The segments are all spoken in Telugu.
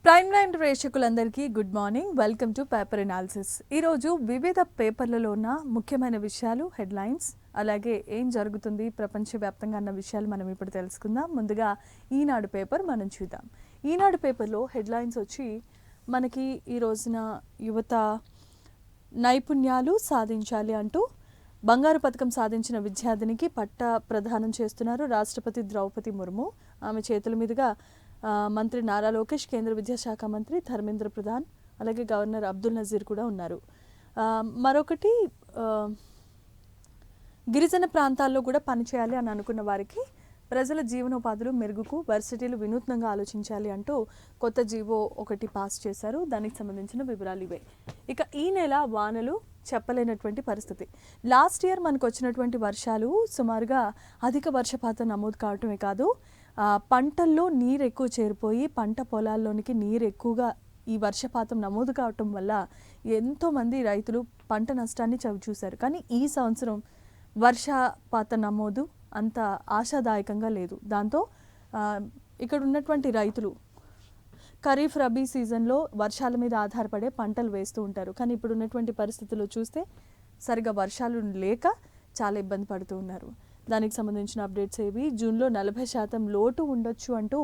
ప్రైమ్ లైన్ ప్రేక్షకులందరికీ good morning. Welcome to paper analysis. ఈరోజు వివిధ పేపర్లలో ఉన్న ముఖ్యమైన విషయాలు, హెడ్లైన్స్, అలాగే ఏం జరుగుతుంది ప్రపంచవ్యాప్తంగా అన్న విషయాలు మనం ఇప్పుడు తెలుసుకుందాం. ముందుగా ఈనాడు పేపర్ మనం చూద్దాం. ఈనాడు పేపర్లో హెడ్లైన్స్ వచ్చి మనకి ఈ రోజున యువత నైపుణ్యాలు సాధించాలి అంటూ బంగారు పథకం సాధించిన విద్యార్థినికి పట్టా ప్రదానం చేస్తున్నారు రాష్ట్రపతి ద్రౌపది ముర్ము. ఆమె చేతుల మీదుగా మంత్రి నారా లోకేష్, కేంద్ర విద్యాశాఖ మంత్రి ధర్మేంద్ర ప్రధాన్, అలాగే గవర్నర్ అబ్దుల్ నజీర్ కూడా ఉన్నారు. మరొకటి, గిరిజన ప్రాంతాల్లో కూడా పనిచేయాలి అని అనుకున్న వారికి ప్రజల జీవనోపాధులు మెరుగుకు వర్సిటీలు వినూత్నంగా ఆలోచించాలి అంటూ కొత్త జీవో ఒకటి పాస్ చేశారు. దానికి సంబంధించిన వివరాలు ఇవే. ఇక ఈ నెల వానలు చెప్పలేనటువంటి పరిస్థితి. లాస్ట్ ఇయర్ మనకు వచ్చినటువంటి వర్షాలు సుమారుగా అధిక వర్షపాతం నమోదు కావటమే కాదు, పంటల్లో నీరు ఎక్కువ చేరిపోయి పంట పొలాల్లోనికి నీరు ఎక్కువగా ఈ వర్షపాతం నమోదు కావటం వల్ల ఎంతోమంది రైతులు పంట నష్టాన్ని చవిచూశారు. కానీ ఈ సంవత్సరం వర్షపాత నమోదు అంత ఆశాదాయకంగా లేదు. దాంతో ఇక్కడ ఉన్నటువంటి రైతులు ఖరీఫ్, రబీ సీజన్లో వర్షాల మీద ఆధారపడే పంటలు వేస్తూ ఉంటారు. కానీ ఇప్పుడు ఉన్నటువంటి పరిస్థితుల్లో చూస్తే సరిగా వర్షాలు లేక చాలా ఇబ్బంది పడుతూ ఉన్నారు. దానికి సంబంధించిన అప్డేట్స్ ఏవి? జూన్లో 40% లోటు ఉండొచ్చు అంటూ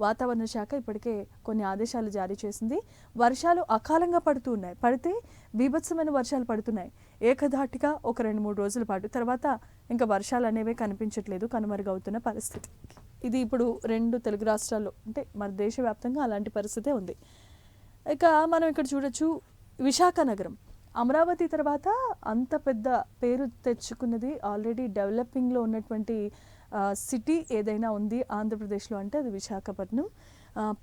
వాతావరణ శాఖ ఇప్పటికే కొన్ని ఆదేశాలు జారీ చేసింది. వర్షాలు అకాలంగా పడుతూ ఉన్నాయి, పడితే బీభత్సమైన వర్షాలు పడుతున్నాయి ఏకధాటిగా ఒక 2-3 రోజుల పాటు. తర్వాత ఇంకా వర్షాలు అనేవే కనిపించట్లేదు, కనుమరుగవుతున్న పరిస్థితి. ఇది ఇప్పుడు 2 తెలుగు రాష్ట్రాల్లో అంటే మన దేశవ్యాప్తంగా అలాంటి పరిస్థితే ఉంది. ఇక మనం ఇక్కడ చూడొచ్చు, విశాఖ నగరం అమరావతి తర్వాత అంత పెద్ద పేరు తెచ్చుకున్నది, ఆల్రెడీ డెవలపింగ్లో ఉన్నటువంటి సిటీ ఏదైనా ఉంది ఆంధ్రప్రదేశ్లో అంటే అది విశాఖపట్నం.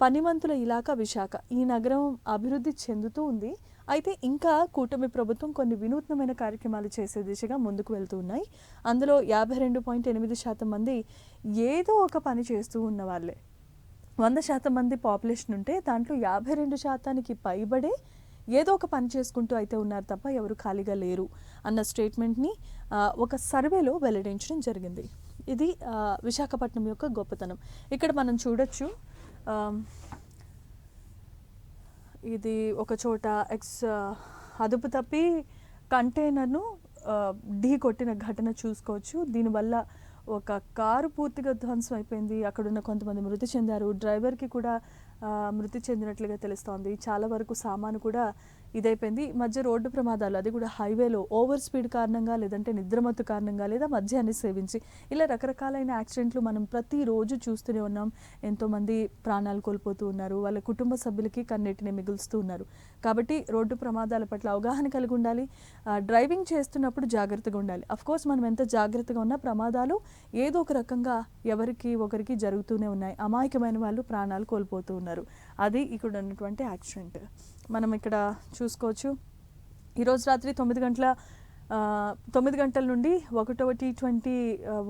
పనిమంతుల ఇలాకా విశాఖ. ఈ నగరం అభివృద్ధి చెందుతూ ఉంది. అయితే ఇంకా కూటమి ప్రభుత్వం కొన్ని వినూత్నమైన కార్యక్రమాలు చేసే దిశగా ముందుకు వెళ్తూ ఉన్నాయి. అందులో 52.8% మంది ఏదో ఒక పని చేస్తూ ఉన్న వాళ్ళే. 100% మంది పాపులేషన్ ఉంటే దాంట్లో 52%కి పైబడే ఏదో ఒక పని చేసుకుంటూ అయితే ఉన్నారు తప్ప ఎవరు ఖాళీగా లేరు అన్న స్టేట్మెంట్ని ఒక సర్వేలో వెల్లడించడం జరిగింది. ఇది విశాఖపట్నం యొక్క గొప్పతనం. ఇక్కడ మనం చూడొచ్చు, ఇది ఒక చోట అదుపు తప్పి కంటైనర్ను ఢీ కొట్టిన ఘటన చూసుకోవచ్చు. దీనివల్ల ఒక కారు పూర్తిగా ధ్వంసం అయిపోయింది. అక్కడున్న కొంతమంది మృతి చెందారు. డ్రైవర్కి కూడా మృతి చెందినట్లుగా తెలుస్తోంది. చాలా వరకు సామాను కూడా ఇదైపోయింది. మధ్య రోడ్డు ప్రమాదాలు, అది కూడా హైవేలో ఓవర్ స్పీడ్ కారణంగా, లేదంటే నిద్రమత్తు కారణంగా, లేదా మద్యాన్ని సేవించి, ఇలా రకరకాలైన యాక్సిడెంట్లు మనం ప్రతిరోజు చూస్తూనే ఉన్నాం. ఎంతోమంది ప్రాణాలు కోల్పోతూ ఉన్నారు, వాళ్ళ కుటుంబ సభ్యులకి కన్నీటిని మిగులుస్తూ ఉన్నారు. కాబట్టి రోడ్డు ప్రమాదాల పట్ల అవగాహన కలిగి ఉండాలి. డ్రైవింగ్ చేస్తున్నప్పుడు జాగ్రత్తగా ఉండాలి. అఫ్కోర్స్ మనం ఎంత జాగ్రత్తగా ఉన్నా ప్రమాదాలు ఏదో ఒక రకంగా ఎవరికి ఒకరికి జరుగుతూనే ఉన్నాయి. అమాయకమైన వాళ్ళు ప్రాణాలు కోల్పోతూ ఉన్నారు. అది ఇక్కడ ఉన్నటువంటి యాక్సిడెంట్. మనం ఇక్కడ చూసుకోవచ్చు, ఈరోజు రాత్రి 9 గంటల నుండి 1వ T20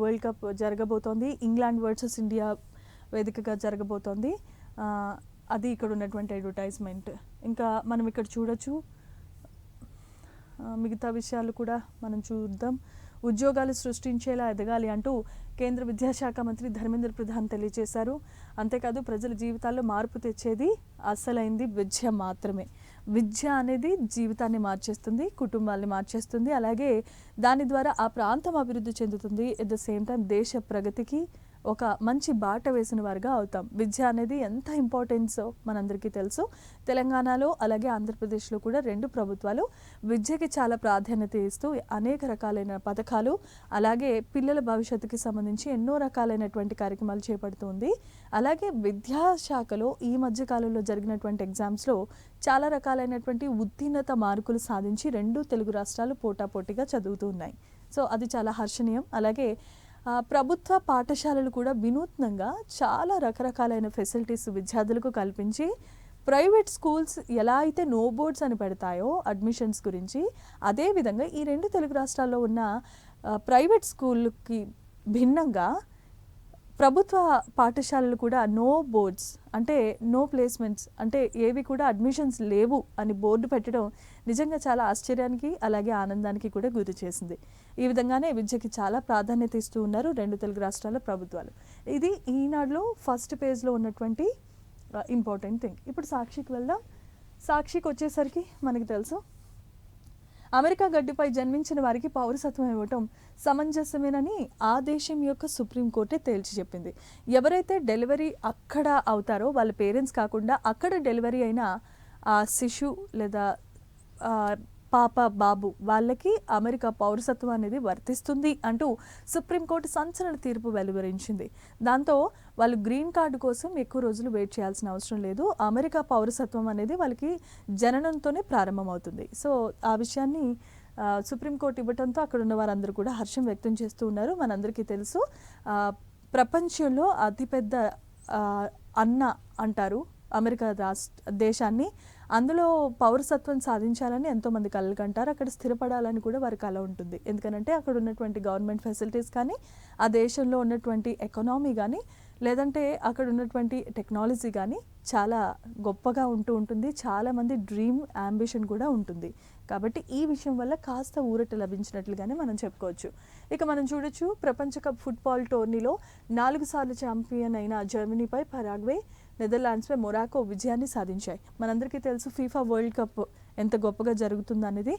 వరల్డ్ కప్ జరగబోతోంది. ఇంగ్లాండ్ వర్సెస్ ఇండియా వేదికగా జరగబోతోంది. అది ఇక్కడ ఉన్నటువంటి అడ్వర్టైజ్మెంట్. ఇంకా మనం ఇక్కడ చూడొచ్చు, మిగతా విషయాలు కూడా మనం చూద్దాం. ఉద్యోగాలు సృష్టించేలా ఎదగాలి అంటూ కేంద్ర విద్యాశాఖ మంత్రి ధర్మేంద్ర ప్రధాన్ తెలియజేశారు. అంతేకాదు, ప్రజల జీవితాల్లో మార్పు తెచ్చేది అసలైంది విద్య మాత్రమే. విద్య అనేది జీవితాన్ని మార్చేస్తుంది, కుటుంబాన్ని మార్చేస్తుంది, అలాగే దాని ద్వారా ఆ ప్రాంతం అభివృద్ధి చెందుతుంది. ఎట్ ద సేమ్ టైం దేశ ప్రగతికి ఒక మంచి బాట వేసిన వారుగా అవుతాం. విద్య అనేది ఎంత ఇంపార్టెన్సో మనందరికీ తెలుసు. తెలంగాణలో అలాగే ఆంధ్రప్రదేశ్లో కూడా 2 ప్రభుత్వాలు విద్యకి చాలా ప్రాధాన్యత ఇస్తూ అనేక రకాలైన పథకాలు, అలాగే పిల్లల భవిష్యత్తుకి సంబంధించి ఎన్నో రకాలైనటువంటి కార్యక్రమాలు చేపడుతుంది. అలాగే విద్యాశాఖలో ఈ మధ్య కాలంలో జరిగినటువంటి ఎగ్జామ్స్లో చాలా రకాలైనటువంటి ఉత్తీర్ణత మార్కులు సాధించి 2 తెలుగు రాష్ట్రాలు పోటాపోటీగా చదువుతూ ఉన్నాయి. సో అది చాలా హర్షణీయం. అలాగే ప్రభుత్వ పాఠశాలలు కూడా వినూత్నంగా చాలా రకరకాలైన ఫెసిలిటీస్ విద్యార్థులకు కల్పించి, ప్రైవేట్ స్కూల్స్ ఎలా అయితే నో బోర్డ్స్ అని పెడతాయో అడ్మిషన్స్ గురించి, అదేవిధంగా ఈ 2 తెలుగు రాష్ట్రాల్లో ఉన్న ప్రైవేట్ స్కూల్కి భిన్నంగా ప్రభుత్వ పాఠశాలలు కూడా నో బోర్డ్స్ అంటే నో ప్లేస్మెంట్స్ అంటే ఏవి కూడా అడ్మిషన్స్ లేవు అని బోర్డు పెట్టడం నిజంగా చాలా ఆశ్చర్యానికి అలాగే ఆనందానికి కూడా గురి చేసింది. ఈ విధంగానే విద్యకి చాలా ప్రాధాన్యత ఇస్తూ ఉన్నారు 2 తెలుగు రాష్ట్రాల ప్రభుత్వాలు. ఇది ఈనాడులో ఫస్ట్ పేజ్లో ఉన్నటువంటి ఇంపార్టెంట్ థింగ్. ఇప్పుడు సాక్షికి వెళ్దాం. సాక్షికి వచ్చేసరికి మనకి తెలుసు, అమెరికా గడ్డిపై జన్మించిన వారికి పౌరసత్వం ఇవ్వటం సమంజసమేనని ఆ దేశం యొక్క సుప్రీంకోర్టే తేల్చి చెప్పింది. ఎవరైతే డెలివరీ అక్కడ అవుతారో వాళ్ళ పేరెంట్స్ కాకుండా అక్కడ డెలివరీ అయిన ఆ శిశు లేదా పాప బాబు వాళ్ళకి అమెరికా పౌరసత్వం అనేది వర్తిస్తుంది అంటూ సుప్రీంకోర్టు సంచలన తీర్పు వెలువరించింది. దాంతో వాళ్ళు గ్రీన్ కార్డు కోసం ఎక్కువ రోజులు వెయిట్ చేయాల్సిన అవసరం లేదు. అమెరికా పౌరసత్వం అనేది వాళ్ళకి జననంతోనే ప్రారంభమవుతుంది. సో ఆ విషయాన్ని సుప్రీంకోర్టు ఇవ్వడంతో అక్కడ ఉన్న వారందరూ కూడా హర్షం వ్యక్తం చేస్తూ ఉన్నారు. మనందరికీ తెలుసు, ప్రపంచంలో అతిపెద్ద అన్న అంటారు అమెరికా దేశాన్ని. అందులో పౌరసత్వం సాధించాలని ఎంతోమంది కలలు కంటారు. అక్కడ స్థిరపడాలని కూడా వారి కల ఉంటుంది. ఎందుకనంటే అక్కడ ఉన్నటువంటి గవర్నమెంట్ ఫెసిలిటీస్ కానీ, ఆ దేశంలో ఉన్నటువంటి ఎకనామీ కానీ, లేదంటే అక్కడ ఉన్నటువంటి టెక్నాలజీ కానీ చాలా గొప్పగా ఉంటుంది. చాలామంది డ్రీమ్ యాంబిషన్ కూడా ఉంటుంది. కాబట్టి ఈ విషయం వల్ల కాస్త ఊరట లభించినట్లుగానే మనం చెప్పుకోవచ్చు. ఇక మనం చూడొచ్చు, ప్రపంచ కప్ ఫుట్బాల్ టోర్నీలో 4 సార్లు ఛాంపియన్ అయిన జర్మనీపై పరాగ్వే, నెదర్లాండ్స్పై మొరాకో విజయాన్ని సాధించాయి. మనందరికీ తెలుసు ఫీఫా వరల్డ్ కప్ ఎంత గొప్పగా జరుగుతుందనేది.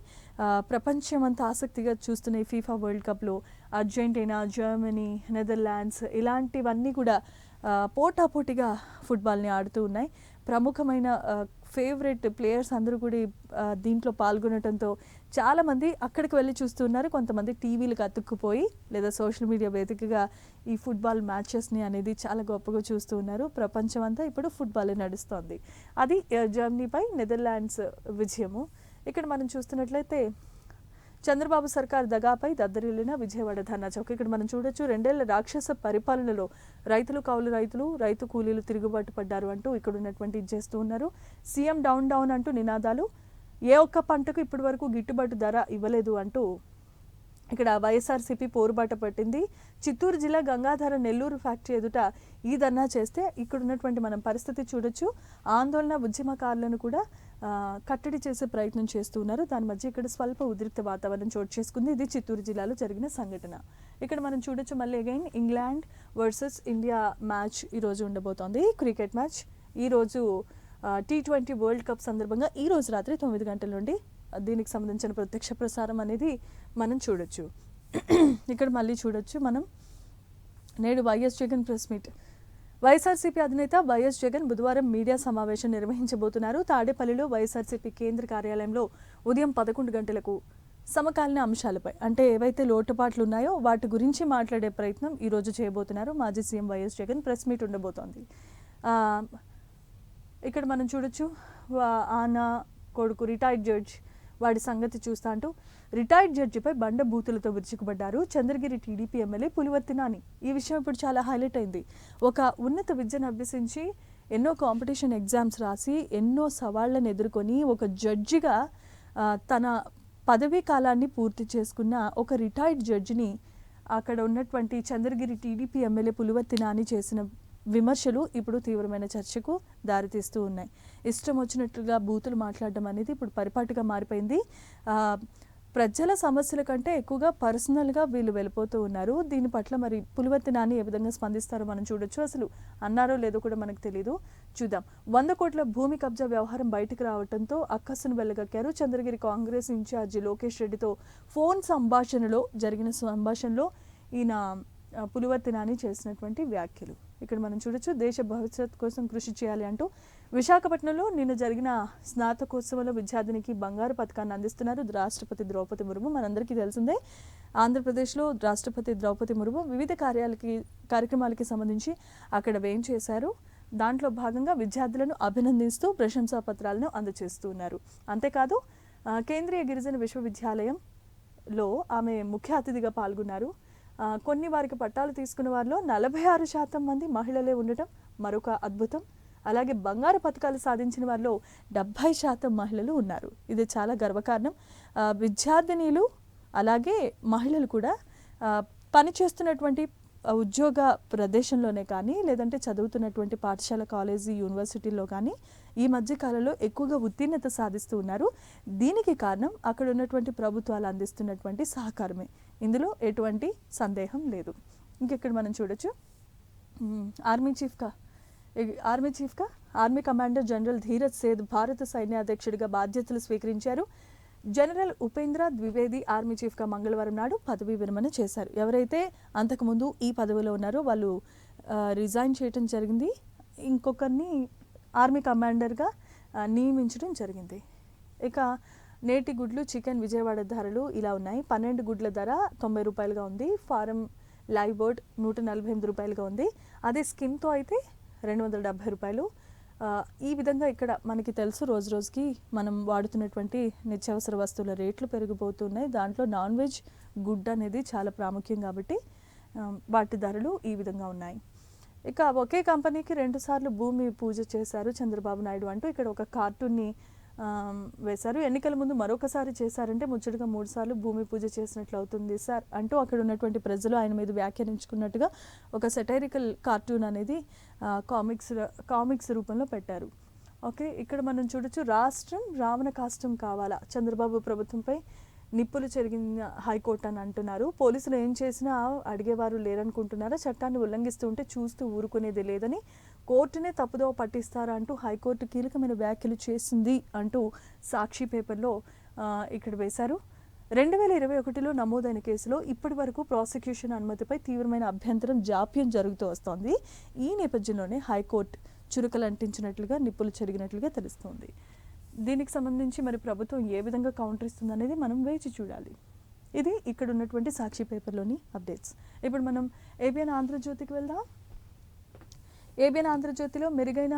ప్రపంచమంతా ఆసక్తిగా చూస్తున్న ఈ ఫీఫా వరల్డ్ కప్లో అర్జెంటీనా, జర్మనీ, నెదర్లాండ్స్ ఇలాంటివన్నీ కూడా పోటాపోటీగా ఫుట్బాల్ని ఆడుతూ ఉన్నాయి. ప్రముఖమైన ఫేవరెట్ ప్లేయర్స్ అందరూ కూడా దీంట్లో పాల్గొనడంతో చాలామంది అక్కడికి వెళ్ళి చూస్తున్నారు. కొంతమంది టీవీలకు అతుక్కుపోయి లేదా సోషల్ మీడియా వేదికగా ఈ ఫుట్బాల్ మ్యాచెస్ని అనేది చాలా గొప్పగా చూస్తూ ఉన్నారు. ప్రపంచం అంతా ఇప్పుడు ఫుట్బాలే నడుస్తోంది. అది జర్మనీపై నెదర్లాండ్స్ విజయము. ఇక్కడ మనం చూస్తున్నట్లయితే చంద్రబాబు సర్కార్ దగాపై దద్దరిల్లిన విజయవాడ ధర్నా చౌక్. ఇక్కడ మనం చూడొచ్చు, 2 ఏళ్ల రాక్షస పరిపాలనలో రైతులు, కౌలు రైతులు, రైతు కూలీలు తిరుగుబాటు పడ్డారు అంటూ ఇక్కడ ఉన్నటువంటి చేస్తూ ఉన్నారు. సీఎం డౌన్ డౌన్ అంటూ నినాదాలు. ఏ ఒక్క పంటకు ఇప్పటి వరకు గిట్టుబాటు ధర ఇవ్వలేదు అంటూ ఇక్కడ వైఎస్ఆర్సీపీ పోరుబాట పట్టింది. చిత్తూరు జిల్లా గంగాధర నెల్లూరు ఫ్యాక్టరీ ఎదుట ఈ ధర్నా చేస్తే ఇక్కడ ఉన్నటువంటి మనం పరిస్థితి చూడొచ్చు. ఆందోళన ఉద్యమకారులను కూడా కట్టడి చేసే ప్రయత్నం చేస్తూ ఉన్నారు. దాని మధ్య ఇక్కడ స్వల్ప ఉద్రిక్త వాతావరణం చోటు చేసుకుంది. ఇది చిత్తూరు జిల్లాలో జరిగిన సంఘటన. ఇక్కడ మనం చూడొచ్చు మళ్ళీ again England versus India match ఈరోజు ఉండబోతోంది. క్రికెట్ మ్యాచ్ ఈరోజు T20 వరల్డ్ కప్ సందర్భంగా ఈరోజు రాత్రి 9 గంటల నుండి దీనికి సంబంధించిన ప్రత్యక్ష ప్రసారం అనేది మనం చూడొచ్చు. ఇక్కడ మళ్ళీ చూడొచ్చు మనం నేడు YS Jagan press meet. YSRCP అధినేత వైఎస్ జగన్ బుధవారం మీడియా సమావేశం నిర్వహించబోతున్నారు. తాడేపల్లిలో వైఎస్ఆర్సీపీ కేంద్ర కార్యాలయంలో ఉదయం 11 గంటలకు సమకాలీన అంశాలపై అంటే ఏవైతే లోటుపాట్లు ఉన్నాయో వాటి గురించి మాట్లాడే ప్రయత్నం ఈరోజు చేయబోతున్నారు. మాజీ CM YS Jagan press meet ఉండబోతోంది. ఇక్కడ మనం చూడొచ్చు, ఆన కొడుకు రిటైర్డ్ జడ్జ్ వాడి సంగతి చూస్తా అంటూ రిటైర్డ్ జడ్జిపై బండ బూతులతో విరుచుకుపడ్డారు చంద్రగిరి టీడీపీ ఎమ్మెల్యే పులివర్తి నాని. ఈ విషయం ఇప్పుడు చాలా హైలైట్ అయింది. ఒక ఉన్నత విద్యను అభ్యసించి ఎన్నో కాంపిటీషన్ ఎగ్జామ్స్ రాసి ఎన్నో సవాళ్లను ఎదుర్కొని ఒక జడ్జిగా తన పదవీ కాలాన్ని పూర్తి చేసుకున్న ఒక రిటైర్డ్ జడ్జిని అక్కడ ఉన్నటువంటి చంద్రగిరి టీడీపీ ఎమ్మెల్యే పులివర్తి నాని చేసిన విమర్శలు ఇప్పుడు తీవ్రమైన చర్చకు దారితీస్తూ ఉన్నాయి. ఇష్టం వచ్చినట్లుగా బూతులు మాట్లాడడం అనేది ఇప్పుడు పరిపాటిగా మారిపోయింది. ప్రజల సమస్యల కంటే ఎక్కువగా పర్సనల్గా వీళ్ళు వెళ్ళిపోతూ ఉన్నారు. దీని పట్ల మరి పులివర్తి నాని ఏ విధంగా స్పందిస్తారో మనం చూడొచ్చు. అసలు అన్నారో లేదో కూడా మనకు తెలియదు, చూద్దాం. 100 కోట్ల భూమి కబ్జా వ్యవహారం బయటకు రావడంతో అక్కస్సును వెళ్ళగక్కారు చంద్రగిరి కాంగ్రెస్ ఇన్ఛార్జి లోకేష్ రెడ్డితో జరిగిన సంభాషణలో ఈయన పులివర్తి నాని చేసినటువంటి వ్యాఖ్యలు ఇక్కడ మనం చూడొచ్చు. దేశ భవిష్యత్ కోసం కృషి చేయాలి అంటూ విశాఖపట్నంలో నిన్న జరిగిన స్నాతకోత్సవంలో విద్యార్థినికి బంగారు పథకాన్ని అందిస్తున్నారు రాష్ట్రపతి ద్రౌపది ముర్ము. మనందరికీ తెలిసిందే, ఆంధ్రప్రదేశ్లో రాష్ట్రపతి ద్రౌపది ముర్ము వివిధ కార్యక్రమాలకి సంబంధించి అక్కడ వేం చేశారు. దాంట్లో భాగంగా విద్యార్థులను అభినందిస్తూ ప్రశంసా పత్రాలను అందజేస్తూ ఉన్నారు. అంతేకాదు కేంద్రీయ గిరిజన విశ్వవిద్యాలయంలో ఆమె ముఖ్య అతిథిగా పాల్గొన్నారు. కొన్ని వారికి పట్టాలు తీసుకున్న వారిలో 46% మంది మహిళలే ఉండటం మరొక అద్భుతం. అలాగే బంగారు పథకాలు సాధించిన వారిలో 70% మహిళలు ఉన్నారు. ఇది చాలా గర్వకారణం. విద్యార్థినీలు అలాగే మహిళలు కూడా పనిచేస్తున్నటువంటి ఉద్యోగ ప్రదేశంలోనే కానీ లేదంటే చదువుతున్నటువంటి పాఠశాల, కాలేజీ, యూనివర్సిటీల్లో కానీ ఈ మధ్య కాలంలో ఎక్కువగా ఉత్తీర్ణత సాధిస్తూ ఉన్నారు. దీనికి కారణం అక్కడ ఉన్నటువంటి ప్రభుత్వాలు అందిస్తున్నటువంటి సహకారమే. ఇందులో ఎటువంటి సందేహం లేదు. ఇంకెక్కడ మనం చూడొచ్చు, ఆర్మీ చీఫ్గా army commander general Dheeraj Seth భారత సైన్యాధ్యక్షుడిగా బాధ్యతలు స్వీకరించారు. జనరల్ ఉపేంద్ర ద్వివేది ఆర్మీ చీఫ్గా మంగళవారం నాడు పదవీ విరమణ చేశారు. ఎవరైతే అంతకుముందు ఈ పదవిలో ఉన్నారో వాళ్ళు రిజైన్ చేయడం జరిగింది. ఇంకొకరిని ఆర్మీ కమాండర్గా నియమించడం జరిగింది. ఇక నేటి గుడ్లు చికెన్ విజయవాడ ధరలు ఇలా ఉన్నాయి. 12 గుడ్ల ధర 90 రూపాయలుగా ఉంది. ఫారం లైవ్ బర్డ్ 148 రూపాయలుగా ఉంది. అదే స్కిన్తో అయితే 270 రూపాయలు. ఈ విధంగా ఇక్కడ మనకి తెలుసు రోజు రోజుకి మనం వాడుతున్నటువంటి నిత్యావసర వస్తువుల రేట్లు పెరిగిపోతున్నాయి. దాంట్లో నాన్ వెజ్ గుడ్ అనేది చాలా ప్రాముఖ్యం కాబట్టి వాటి ధరలు ఈ విధంగా ఉన్నాయి. ఇక ఒకే కంపెనీకి 2 సార్లు భూమి పూజ చేశారు చంద్రబాబు నాయుడు అంటూ ఇక్కడ ఒక కార్టూన్ని వేశారు. ఎన్నికల ముందు మరొకసారి చేశారంటే ముచ్చటగా 3 సార్లు భూమి పూజ చేసినట్లు అవుతుంది సార్ అంటూ అక్కడ ఉన్నటువంటి ప్రజలు ఆయన మీద వ్యాఖ్యానించుకున్నట్టుగా ఒక సెటైరికల్ కార్టూన్ అనేది కామిక్స్ రూపంలో పెట్టారు. ఓకే, ఇక్కడ మనం చూడొచ్చు రాష్ట్రం రావణ కాష్టం కావాలా, చంద్రబాబు ప్రభుత్వంపై నిప్పులు చెరిగిన హైకోర్టు అని అంటున్నారు. పోలీసులు ఏం చేసినా అడిగేవారు లేరనుకుంటున్నారా, చట్టాన్ని ఉల్లంఘిస్తూ ఉంటే చూస్తూ ఊరుకునేది లేదని కోర్టునే తప్పుదోవ పట్టిస్తారా అంటూ హైకోర్టు కీలకమైన వ్యాఖ్యలు చేసింది అంటూ సాక్షి పేపర్లో ఇక్కడ వేశారు. 2021లో నమోదైన కేసులో ఇప్పటి వరకు ప్రాసిక్యూషన్ అనుమతిపై తీవ్రమైన అభ్యంతరం జాప్యం జరుగుతూ వస్తోంది. ఈ నేపథ్యంలోనే హైకోర్టు చురుకలు అంటించినట్లుగా నిప్పులు చెరిగినట్లుగా తెలుస్తోంది. దీనికి సంబంధించి మరి ప్రభుత్వం ఏ విధంగా కౌంటర్ ఇస్తుంది అనేది మనం వేచి చూడాలి. ఇది ఇక్కడ ఉన్నటువంటి సాక్షి పేపర్లోని అప్డేట్స్. ఇప్పుడు మనం ఏబిఎన్ ఆంధ్రజ్యోతికి వెళ్దాం. ఏబిఎన్ ఆంధ్రజ్యోతిలో మెరుగైన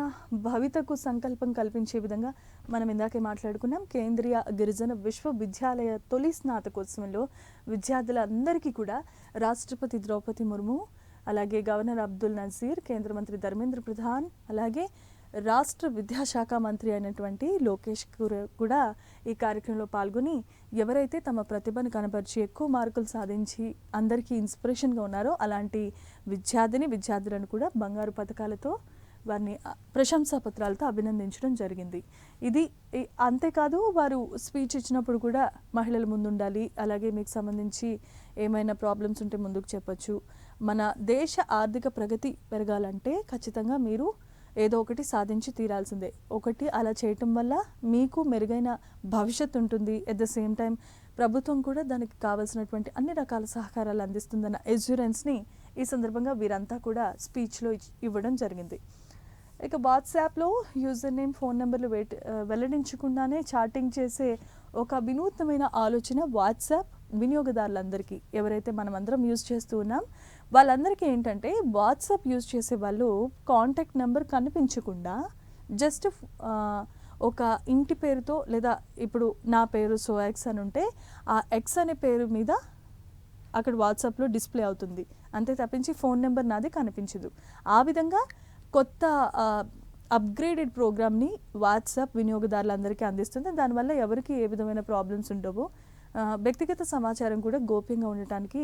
భవితకు సంకల్పం కల్పించే విధంగా మనం ఇందాకే మాట్లాడుకున్నాం. కేంద్రీయ గిరిజన విశ్వవిద్యాలయ తొలి స్నాతకోత్సవంలో విద్యార్థులందరికీ కూడా రాష్ట్రపతి ద్రౌపది ముర్ము, అలాగే గవర్నర్ అబ్దుల్ నజీర్, కేంద్ర మంత్రి ధర్మేంద్ర ప్రధాన్, అలాగే రాష్ట్ర విద్యాశాఖ మంత్రి అయినటువంటి లోకేష్ కూడా ఈ కార్యక్రమంలో పాల్గొని ఎవరైతే తమ ప్రతిభను కనపరిచి ఎక్కువ మార్కులు సాధించి అందరికీ ఇన్స్పిరేషన్గా ఉన్నారో అలాంటి విద్యార్థులను కూడా బంగారు పథకాలతో వారిని ప్రశంసా పత్రాలతో అభినందించడం జరిగింది. ఇది అంతేకాదు, వారు స్పీచ్ ఇచ్చినప్పుడు కూడా మహిళలు ముందుండాలి, అలాగే మీకు సంబంధించి ఏమైనా ప్రాబ్లమ్స్ ఉంటే ముందుకు చెప్పొచ్చు, మన దేశ ఆర్థిక ప్రగతి పెరగాలంటే ఖచ్చితంగా మీరు ఏదో ఒకటి సాధించి తీరాల్సిందే, ఒకటి అలా చేయటం వల్ల మీకు మెరుగైన భవిష్యత్తు ఉంటుంది, ఎట్ ద సేమ్ టైం ప్రభుత్వం కూడా దానికి కావాల్సినటువంటి అన్ని రకాల సహకారాలు అందిస్తుందన్న ఎష్యూరెన్స్ని ఈ సందర్భంగా వీరంతా కూడా స్పీచ్లో ఇవ్వడం జరిగింది. ఇక వాట్సాప్లో యూజర్ నేమ్, ఫోన్ నెంబర్లు వెల్లడించకుండానే చాటింగ్ చేసే ఒక వినూత్నమైన ఆలోచన వాట్సాప్ వినియోగదారులందరికీ, ఎవరైతే మనం అందరం యూజ్ చేస్తూ ఉన్నాం వాళ్ళందరికీ ఏంటంటే వాట్సాప్ యూజ్ చేసే వాళ్ళు కాంటాక్ట్ నెంబర్ కనిపించకుండా జస్ట్ ఒక ఇంటి పేరుతో, లేదా ఇప్పుడు నా పేరు సో ఎక్స్ అని ఉంటే ఆ ఎక్స్ అనే పేరు మీద అక్కడ వాట్సాప్లో డిస్ప్లే అవుతుంది, అంతే తప్పించి ఫోన్ నెంబర్ నాది కనిపించదు. ఆ విధంగా కొత్త అప్గ్రేడెడ్ ప్రోగ్రామ్ని వాట్సాప్ వినియోగదారులందరికీ అందిస్తుంది. దానివల్ల ఎవరికి ఏ విధమైన ప్రాబ్లమ్స్ ఉండవో, వ్యక్తిగత సమాచారం కూడా గోప్యంగా ఉండటానికి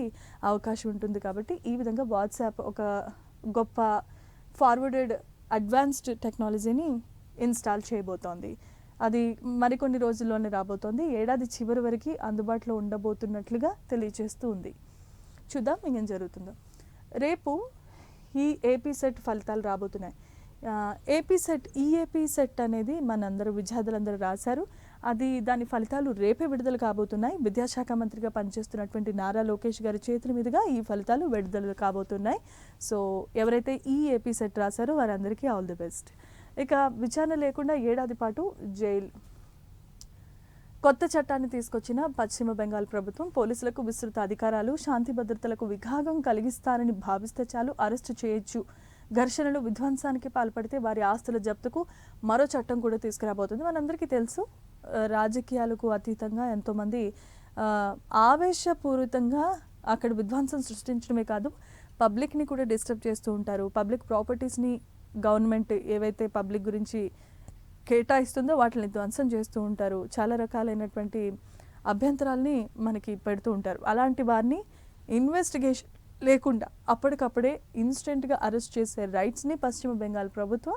అవకాశం ఉంటుంది. కాబట్టి ఈ విధంగా వాట్సాప్ ఒక గొప్ప ఫార్వర్డెడ్ అడ్వాన్స్డ్ టెక్నాలజీని ఇన్స్టాల్ చేయబోతోంది. అది మరికొన్ని రోజుల్లోనే రాబోతోంది. ఏడాది చివరి వరకు అందుబాటులో ఉండబోతున్నట్లుగా తెలియజేస్తూ ఉంది. చూద్దాం ఇంకేం జరుగుతుందో. రేపు ఈ ఏపీ సెట్ ఫలితాలు రాబోతున్నాయి. ఏపీ సెట్ అనేది మనందరూ విద్యార్థులందరూ రాశారు. దాని ఫలితాలు రేపే విడుదల కాబోతున్నాయి. విద్యాశాఖ మంత్రిగా పనిచేస్తున్నటువంటి నారా లోకేష్ గారి చేతుల మీదుగా ఈ ఫలితాలు విడుదల కాబోతున్నాయి. సో ఎవరైతే ఈ ఏపీ సెట్ రాశారో వారందరికీ ఆల్ ది బెస్ట్. ఇక విచారణ లేకుండా ఏడాది పాటు జైలు. కొత్త చట్టాన్ని తీసుకొచ్చిన పశ్చిమ బెంగాల్ ప్రభుత్వం పోలీసులకు విస్తృత అధికారాలు, శాంతి భద్రతలకు విఘాతం కలిగిస్తారని భావిస్తే చాలు అరెస్టు చేయొచ్చు. ఘర్షణలు, విధ్వంసానికి పాల్పడితే వారి ఆస్తుల జప్తుకు మరో చట్టం కూడా తీసుకురాబోతుంది. మనందరికీ తెలుసు, రాజకీయాలకు అతీతంగా ఎంతోమంది ఆవేశపూరితంగా అక్కడ విధ్వంసం సృష్టించడమే కాదు, పబ్లిక్ని కూడా డిస్టర్బ్ చేస్తూ ఉంటారు. పబ్లిక్ ప్రాపర్టీస్ని గవర్నమెంట్ ఏవైతే పబ్లిక్ గురించి కేటాయిస్తుందో వాటిని ధ్వంసం చేస్తూ ఉంటారు. చాలా రకాలైనటువంటి అభ్యంతరాలని మనకి పెడుతూ ఉంటారు. అలాంటి వారిని ఇన్వెస్టిగేషన్ లేకుండా అప్పటికప్పుడే ఇన్స్టెంట్గా అరెస్ట్ చేసే రైట్స్ని పశ్చిమ బెంగాల్ ప్రభుత్వం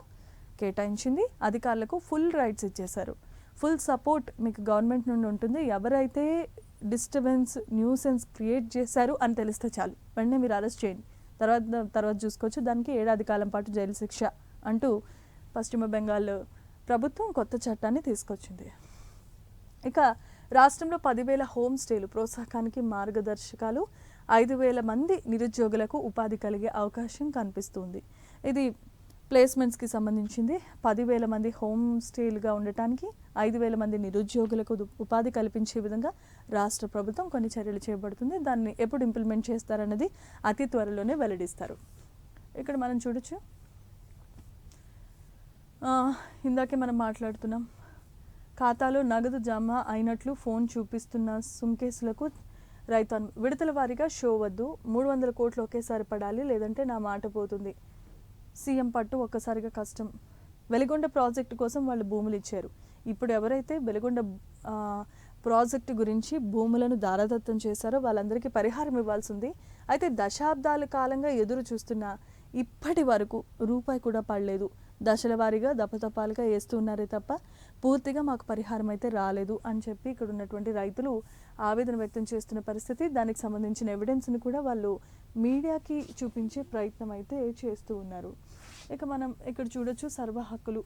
కేటాయించింది. అధికారులకు ఫుల్ రైట్స్ ఇచ్చేశారు. ఫుల్ సపోర్ట్ మీకు గవర్నమెంట్ నుండి ఉంటుంది. ఎవరైతే డిస్టర్బెన్స్, న్యూసెన్స్ క్రియేట్ చేశారు అని తెలిస్తే చాలు వెంటనే మీరు అరెస్ట్ చేయండి, తర్వాత చూసుకోవచ్చు. దానికి ఏడాది కాలం పాటు జైలు శిక్ష అంటూ పశ్చిమ బెంగాల్ ప్రభుత్వం కొత్త చట్టాన్ని తీసుకొచ్చింది. ఇక రాష్ట్రంలో 10,000 హోమ్ స్టేలు ప్రోత్సాహకానికి మార్గదర్శకాలు, 5,000 మంది నిరుద్యోగులకు ఉపాధి కలిగే అవకాశం కనిపిస్తుంది. ఇది ప్లేస్మెంట్స్కి సంబంధించింది. 10,000 మంది హోమ్ స్టేలుగా ఉండటానికి 5,000 మంది నిరుద్యోగులకు ఉపాధి కల్పించే విధంగా రాష్ట్ర ప్రభుత్వం కొన్ని చర్యలు చేపడుతుంది. దాన్ని ఎప్పుడు ఇంప్లిమెంట్ చేస్తారన్నది అతి త్వరలోనే వెల్లడిస్తారు. ఇక్కడ మనం చూడొచ్చు, ఇందాకే మనం మాట్లాడుతున్నాం, ఖాతాలో నగదు జమ అయినట్లు ఫోన్ చూపిస్తున్న సుంకేసులకు రైతు విడతల వారీగా షో వద్దు, 300 కోట్లు ఒకేసారి పడాలి, లేదంటే నా మాట పోతుంది. సీఎం పట్టు ఒక్కసారిగా కష్టం. వెలిగొండ ప్రాజెక్టు కోసం వాళ్ళు భూములు ఇచ్చారు. ఇప్పుడు ఎవరైతే వెలిగొండ ప్రాజెక్టు గురించి భూములను దారదత్తం చేశారో వాళ్ళందరికీ పరిహారం ఇవ్వాల్సి ఉంది. అయితే దశాబ్దాల కాలంగా ఎదురు చూస్తున్న ఇప్పటి వరకు రూపాయి కూడా పడలేదు. దశల వారీగా దపదపాలుగా వేస్తున్నారే తప్ప పూర్తిగా మాకు పరిహారం అయితే రాలేదు అని చెప్పి ఇక్కడ ఉన్నటువంటి రైతులు ఆవేదన వ్యక్తం చేస్తున్న పరిస్థితి. దానికి సంబంధించిన ఎవిడెన్స్ని కూడా వాళ్ళు మీడియాకి చూపించే ప్రయత్నం అయితే చేస్తూ ఉన్నారు. ఇక మనం ఇక్కడ చూడొచ్చు, సర్వ హక్కులు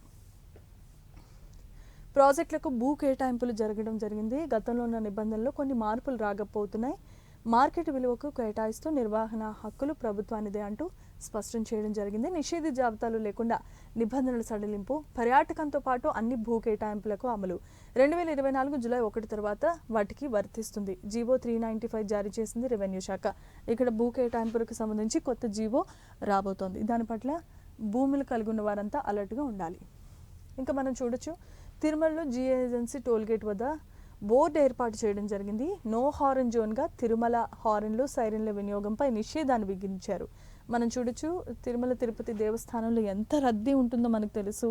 ప్రాజెక్టులకు భూ కేటాయింపులు జరగడం జరిగింది. గతంలో ఉన్న నిబంధనల్లో కొన్ని మార్పులు రాకపోతున్నాయి. మార్కెట్ విలువకు కేటాయిస్తూ నిర్వహణ హక్కులు ప్రభుత్వానిదే అంటూ స్పష్టం చేయడం జరిగింది. నిషేధ జాబితాలు లేకుండా నిబంధనల సడలింపు, పర్యాటకంతో పాటు అన్ని భూ కేటాయింపులకు అమలు 2024 జూలై 1 తర్వాత వాటికి వర్తిస్తుంది. జీవో 395 జారీ చేసింది రెవెన్యూ శాఖ. ఇక్కడ భూ కేటాయింపులకు సంబంధించి కొత్త జీవో రాబోతోంది. దాని పట్ల భూములు కలిగి ఉన్న వారంతా అలర్ట్గా ఉండాలి. ఇంకా మనం చూడొచ్చు, తిరుమలలో జిఏ ఏజెన్సీ టోల్గేట్ వద్ద బోర్డు ఏర్పాటు చేయడం జరిగింది. నో హారన్ జోన్గా తిరుమల హారన్లు, సైరన్ల వినియోగంపై నిషేధాన్ని విధించారు. మనం చూడొచ్చు, తిరుమల తిరుపతి దేవస్థానంలో ఎంత రద్దీ ఉంటుందో మనకు తెలుసు,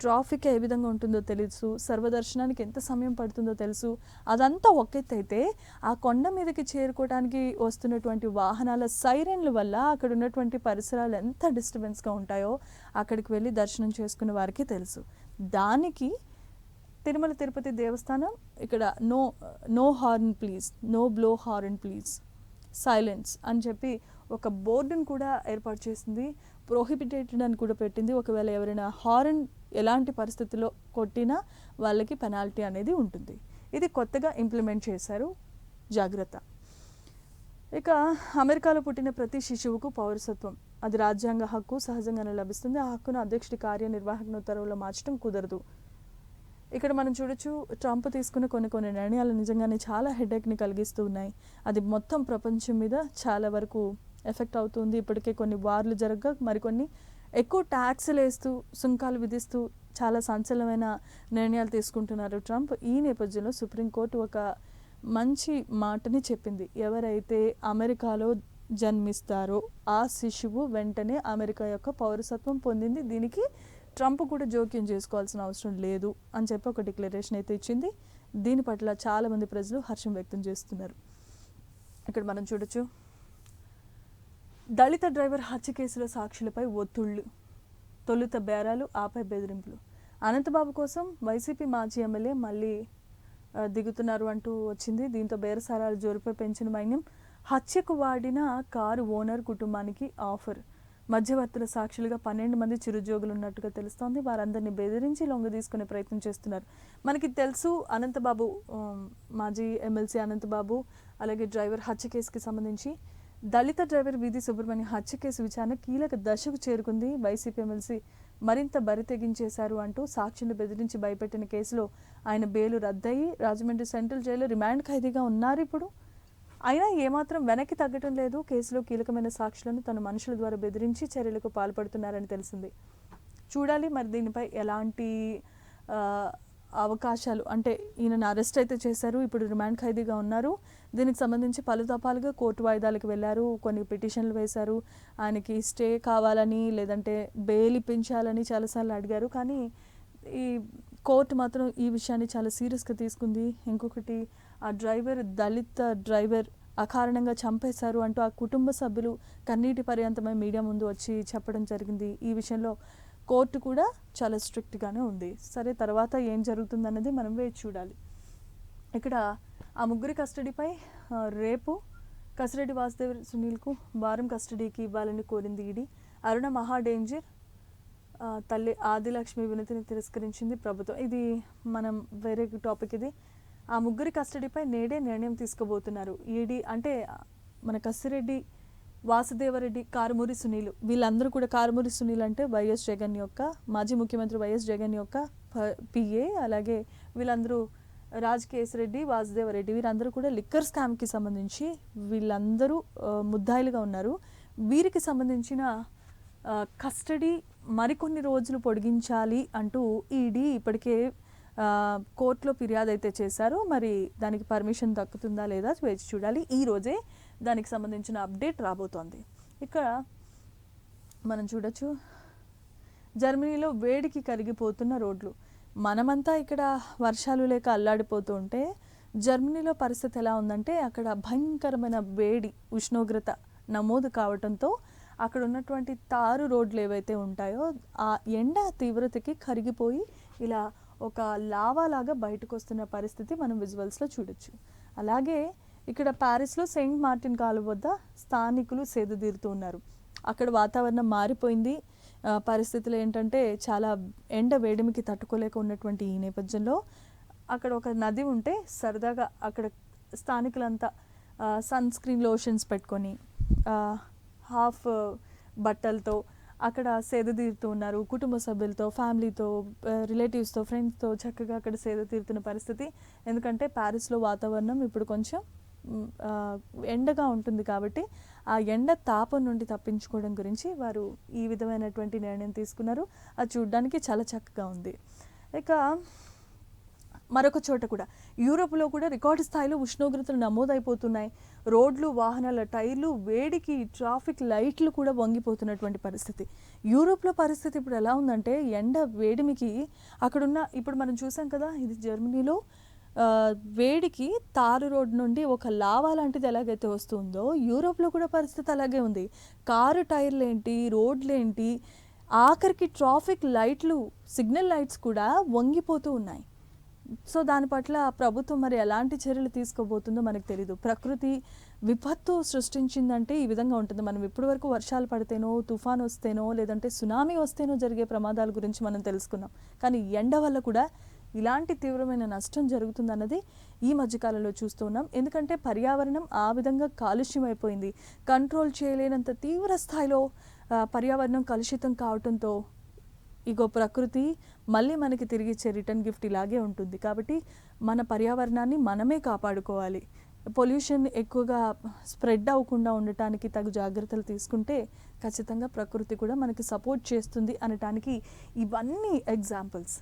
ట్రాఫిక్ ఏ విధంగా ఉంటుందో తెలుసు, సర్వదర్శనానికి ఎంత సమయం పడుతుందో తెలుసు. అదంతా ఒకెత్తైతే ఆ కొండ మీదకి చేరుకోవడానికి వస్తున్నటువంటి వాహనాల సైరన్ల వల్ల అక్కడ ఉన్నటువంటి పరిసరాలు ఎంత డిస్టర్బెన్స్గా ఉంటాయో అక్కడికి వెళ్ళి దర్శనం చేసుకునే వారికి తెలుసు. దానికి తిరుమల తిరుపతి దేవస్థానం ఇక్కడ no horn please, no blow horn please, silence అని చెప్పి ఒక బోర్డును కూడా ఏర్పాటు చేసింది. ప్రోహిబిటెడ్ అని కూడా పెట్టింది. ఒకవేళ ఎవరైనా హార్న్ ఎలాంటి పరిస్థితుల్లో కొట్టినా వాళ్ళకి పెనాల్టీ అనేది ఉంటుంది. ఇది కొత్తగా ఇంప్లిమెంట్ చేశారు. జాగ్రత్త. ఇక అమెరికాలో పుట్టిన ప్రతి శిశువుకు పౌరసత్వం, అది రాజ్యాంగ హక్కు, సహజంగానే లభిస్తుంది. ఆ హక్కును అధ్యక్షుడి కార్యనిర్వాహక ఉత్తర్వుల్లో మార్చడం కుదరదు. ఇక్కడ మనం చూడొచ్చు, ట్రంప్ తీసుకున్న కొన్ని నిర్ణయాలు నిజంగానే చాలా హెడేక్ని కలిగిస్తూ ఉన్నాయి. అది మొత్తం ప్రపంచం మీద చాలా వరకు ఎఫెక్ట్ అవుతుంది. ఇప్పటికే కొన్ని వార్లు జరగగా మరికొన్ని ఎక్కువ ట్యాక్స్లు వేస్తూ, సుంకాలు విధిస్తూ చాలా సంచలనమైన నిర్ణయాలు తీసుకుంటున్నారు ట్రంప్. ఈ నేపథ్యంలో సుప్రీంకోర్టు ఒక మంచి మాటని చెప్పింది. ఎవరైతే అమెరికాలో జన్మిస్తారో ఆ శిశువు వెంటనే అమెరికా యొక్క పౌరసత్వం పొందింది. దీనికి ట్రంప్ కూడా జోక్యం చేసుకోవాల్సిన అవసరం లేదు అని చెప్పి ఒక డిక్లరేషన్ అయితే ఇచ్చింది. దీని పట్ల చాలామంది ప్రజలు హర్షం వ్యక్తం చేస్తున్నారు. ఇక్కడ మనం చూడొచ్చు, దళిత డ్రైవర్ హత్య కేసులో సాక్షులపై ఒత్తిళ్లు, తొలుత బేరాలు, ఆపై బెదిరింపులు. అనంతబాబు కోసం వైసీపీ మాజీ ఎమ్మెల్యే మళ్ళీ దిగుతున్నారు అంటూ వచ్చింది. దీంతో బేరసారాలు జోరుపై పెంచిన మైన్యం. హత్యకు వాడిన కారు ఓనర్ కుటుంబానికి ఆఫర్. మధ్యవర్తుల సాక్షులుగా 12 మంది చిరుద్యోగులు ఉన్నట్టుగా తెలుస్తోంది. వారందరినీ బెదిరించి లొంగ తీసుకునే ప్రయత్నం చేస్తున్నారు. మనకి తెలుసు, అనంతబాబు మాజీ ఎమ్మెల్సీ అనంతబాబు అలాగే డ్రైవర్ హత్య కేసుకి సంబంధించి దళిత డ్రైవర్ వీధి సుబ్రహ్మణ్యం హత్య కేసు విచారణ కీలక దశకు చేరుకుంది. వైసీపీ ఎమ్మెల్సీ మరింత బరి తెగించేశారు అంటూ సాక్షులను బెదిరించి భయపెట్టిన కేసులో ఆయన బెయిల్ రద్దయి రాజమండ్రి సెంట్రల్ జైల్లో రిమాండ్ ఖైదీగా ఉన్నారు. ఇప్పుడు అయినా ఏమాత్రం వెనక్కి తగ్గటం లేదు. కేసులో కీలకమైన సాక్షులను తన మనుషుల ద్వారా బెదిరించి చర్యలకు పాల్పడుతున్నారని తెలిసింది. చూడాలి మరి దీనిపై ఎలాంటి అవకాశాలు, అంటే ఈయనను అరెస్ట్ అయితే చేశారు, ఇప్పుడు రిమాండ్ ఖైదీగా ఉన్నారు. దీనికి సంబంధించి పలు దఫాలుగా కోర్టు వాయిదాలకు వెళ్ళారు, కొన్ని పిటిషన్లు వేశారు, ఆయనకి స్టే కావాలని లేదంటే బెయిల్ ఇప్పించాలని చాలాసార్లు అడిగారు. కానీ ఈ కోర్టు మాత్రం ఈ విషయాన్ని చాలా సీరియస్గా తీసుకుంది. ఇంకొకటి, ఆ డ్రైవర్ దళిత డ్రైవర్ అకారణంగా చంపేశారు అంటూ ఆ కుటుంబ సభ్యులు కన్నీటి పర్యంతమై మీడియా ముందు వచ్చి చెప్పడం జరిగింది. ఈ విషయంలో కోర్టు కూడా చాలా స్ట్రిక్ట్గానే ఉంది. సరే, తర్వాత ఏం జరుగుతుందన్నది మనం వేచి చూడాలి. ఇక్కడ ఆ ముగ్గురి కస్టడీపై రేపు కసిరెడ్డి వాసుదేవ్ సునీల్కు వారం కస్టడీకి ఇవ్వాలని కోరింది ఈడీ. అరుణ మహా డేంజర్ తల్లి ఆదిలక్ష్మి వినతిని తిరస్కరించింది ప్రభుత్వం. ఇది మనం వేరే టాపిక్ ఇది. ఆ ముగ్గురి కస్టడీపై నేడే నిర్ణయం తీసుకోబోతున్నారు ఈడీ. అంటే మన కసిరెడ్డి, వాసుదేవరెడ్డి, కారుమూరి సునీల్, వీళ్ళందరూ కూడా, కారుమూరి సునీల్ అంటే వైఎస్ జగన్ యొక్క, మాజీ ముఖ్యమంత్రి వైఎస్ జగన్ యొక్క పిఏ. అలాగే వీళ్ళందరూ రాజ్ కేసిరెడ్డి, వాసుదేవరెడ్డి, వీరందరూ కూడా లిక్కర్ స్కామ్కి సంబంధించి వీళ్ళందరూ ముద్దాయిలుగా ఉన్నారు. వీరికి సంబంధించిన కస్టడీ మరికొన్ని రోజులు పొడిగించాలి అంటూ ఈడీ ఇప్పటికే కోర్టులో ఫిర్యాదు అయితే చేశారు. మరి దానికి పర్మిషన్ దక్కుతుందా లేదా వేచి చూడాలి. ఈరోజే దానికి సంబంధించిన అప్డేట్ రాబోతోంది. ఇక్కడ మనం చూడొచ్చు, జర్మనీలో వేడికి కరిగిపోతున్న రోడ్లు. మనమంతా ఇక్కడ వర్షాలు లేక అల్లాడిపోతూ ఉంటే జర్మనీలో పరిస్థితి ఎలా ఉందంటే అక్కడ భయంకరమైన వేడి, ఉష్ణోగ్రత నమోదు కావడంతో అక్కడ ఉన్నటువంటి తారు రోడ్లు ఏవైతే ఉంటాయో ఆ ఎండ తీవ్రతకి కరిగిపోయి ఇలా ఒక లావాలాగా బయటకు వస్తున్న పరిస్థితి మనం విజువల్స్లో చూడొచ్చు. అలాగే ఇక్కడ ప్యారిస్లో సెయింట్ మార్టిన్ కాలువ వద్ద స్థానికులు సేదతీరుతూ ఉన్నారు. అక్కడ వాతావరణం మారిపోయింది. పరిస్థితులు ఏంటంటే చాలా ఎండ వేడిమికి తట్టుకోలేక ఉన్నటువంటి ఈ నేపథ్యంలో అక్కడ ఒక నది ఉంటే సరదాగా అక్కడ స్థానికులంతా సన్ స్క్రీన్ లోషన్స్ పెట్టుకొని హాఫ్ బట్టలతో అక్కడ సేద తీరుతూ ఉన్నారు. కుటుంబ సభ్యులతో, ఫ్యామిలీతో, రిలేటివ్స్తో, ఫ్రెండ్స్తో చక్కగా అక్కడ సేద తీరుతున్న పరిస్థితి. ఎందుకంటే ప్యారిస్లో వాతావరణం ఇప్పుడు కొంచెం ఎండగా ఉంటుంది కాబట్టి ఆ ఎండ తాపం నుండి తప్పించుకోవడం గురించి వారు ఈ విధమైనటువంటి నిర్ణయం తీసుకున్నారు. అది చూడడానికి చాలా చక్కగా ఉంది. ఇక మరొక చోట కూడా యూరోప్లో కూడా రికార్డు స్థాయిలో ఉష్ణోగ్రతలు నమోదైపోతున్నాయి. రోడ్లు, వాహనాల టైర్లు వేడికి ట్రాఫిక్ లైట్లు కూడా వంగిపోతున్నటువంటి పరిస్థితి. యూరోప్లో పరిస్థితి ఇప్పుడు ఎలా ఉందంటే ఎండ వేడిమికి అక్కడున్న, ఇప్పుడు మనం చూసాం కదా, ఇది జర్మనీలో వేడికి తారు రోడ్ నుండి ఒక లావా లాంటిది ఎలాగైతే వస్తుందో యూరోప్లో కూడా పరిస్థితి అలాగే ఉంది. కారు టైర్లు ఏంటి, రోడ్లు ఏంటి, ఆఖరికి ట్రాఫిక్ లైట్లు, సిగ్నల్ లైట్స్ కూడా వంగిపోతూ ఉన్నాయి. సో దాని పట్ల ప్రభుత్వం మరి ఎలాంటి చర్యలు తీసుకోబోతుందో మనకు తెలీదు. ప్రకృతి విపత్తు సృష్టించిందంటే ఈ విధంగా ఉంటుంది. మనం ఇప్పటి వరకు వర్షాలు పడితేనో, తుఫాన్ వస్తేనో, లేదంటే సునామీ వస్తేనో జరిగే ప్రమాదాల గురించి మనం తెలుసుకున్నాం. కానీ ఎండ వల్ల కూడా ఇలాంటి తీవ్రమైన నష్టం జరుగుతుందన్నది ఈ మధ్యకాలంలో చూస్తూ ఉన్నాం. ఎందుకంటే పర్యావరణం ఆ విధంగా కాలుష్యం అయిపోయింది. కంట్రోల్ చేయలేనంత తీవ్ర స్థాయిలో పర్యావరణం కలుషితం కావడంతో ఇగో ప్రకృతి మళ్ళీ మనకి తిరిగి ఇచ్చే రిటర్న్ గిఫ్ట్ ఇలాగే ఉంటుంది. కాబట్టి మన పర్యావరణాన్ని మనమే కాపాడుకోవాలి. పొల్యూషన్ ఎక్కువగా స్ప్రెడ్ అవ్వకుండా ఉండటానికి తగు జాగ్రత్తలు తీసుకుంటే ఖచ్చితంగా ప్రకృతి కూడా మనకి సపోర్ట్ చేస్తుంది అనటానికి ఇవన్నీ ఎగ్జాంపుల్స్.